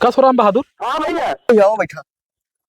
कस हो राम बहादुर। हाँ भैया आओ बैठा।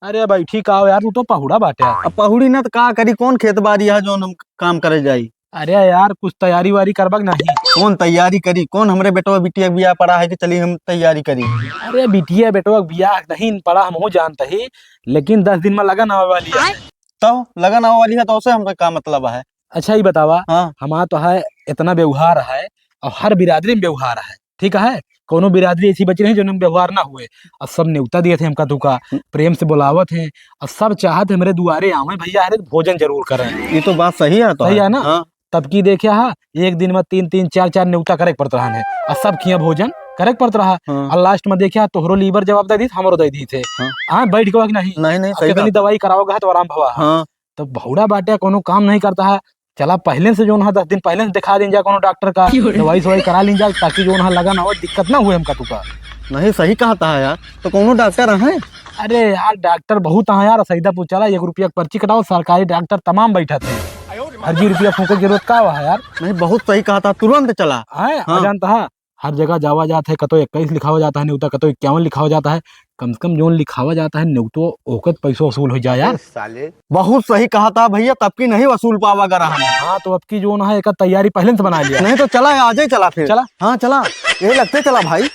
अरे भाई ठीक आओ यार, तू तो पहुड़ा बाटे। अब पहुड़ी ना तो का करी, कौन खेत बाड़ी है जो हम काम करे जाई। अरे यार कुछ तैयारी वारी करबक नहीं। कौन तैयारी करी, कौन हमरे बेटवा बिटिया बिया पड़ा है कि चली हम तैयारी करी। अरे बिटिया बेटवा बियाह नहीं पड़ा हमहू जानते ही, लेकिन 10 दिन में लगन आवे वाली है। तो लगन आने वाली है तो उसे हमका का मतलब है। अच्छा ही बतावा। हाँ हमारा तो है इतना व्यवहार है और हर बिरादरी में व्यवहार है, ठीक है। कोनो बिरादरी ऐसी बची नहीं जो उनमें व्यवहार ना हुए। और सब न्योता दिए थे हमका तुका, प्रेम से बुलावत है और सब चाहत है मेरे दुआरे आवे भैया, अरे भोजन जरूर करें। ये तो बात सही है। तो सही है ना। हाँ तब की देखिया हा, एक दिन में 3-3 4-4 न्योता करे पड़त रहा है और सब किया भोजन करे पड़त रहा। हाँ और लास्ट में देखिया तोहरो लीवर जवाब दे दी, हमरो दे दी थे। हाँ हाँ बैठ गवा कि नहीं। नहीं नहीं अब सही कितनी बात है। दवाई कराओगे तो आराम भवा। हाँ तो बहुड़ा बाटे कोनो काम नहीं करता है। चला पहले से जो 10 दिन पहले से दिखा दिन जा कोनो डॉक्टर का, दवाई सवाई करा लीन जा ताकि जो लगा ना हो दिक्कत ना हुए हमका तुका। नहीं सही कहा था यार। तो कौनो डॉक्टर है। अरे यार डॉक्टर बहुत है यार, सहीदा पूछला 1 रुपया पर्ची कटाओ, सरकारी डॉक्टर तमाम बैठा थे। हर रुपया फूको की जरूरत का है यार। नहीं बहुत सही कहा था, तुरंत चला। है हाँ। जानता है हर जगह जावा जाता है, कतो 21 लिखावा जाता है न्यूता, कतो 51 लिखावा जाता है। कम से कम जो लिखावा जाता है न्यूतो ओकत पैसों वसूल हो जाए यार। साले बहुत सही कहा था भैया, तब की नहीं वसूल पावा कर रहा है। हाँ तो अब की जो है एक तैयारी पहले से बना लिया। नहीं तो चला आज ही चला फिर। चला। हाँ चला, यही लगते चला भाई।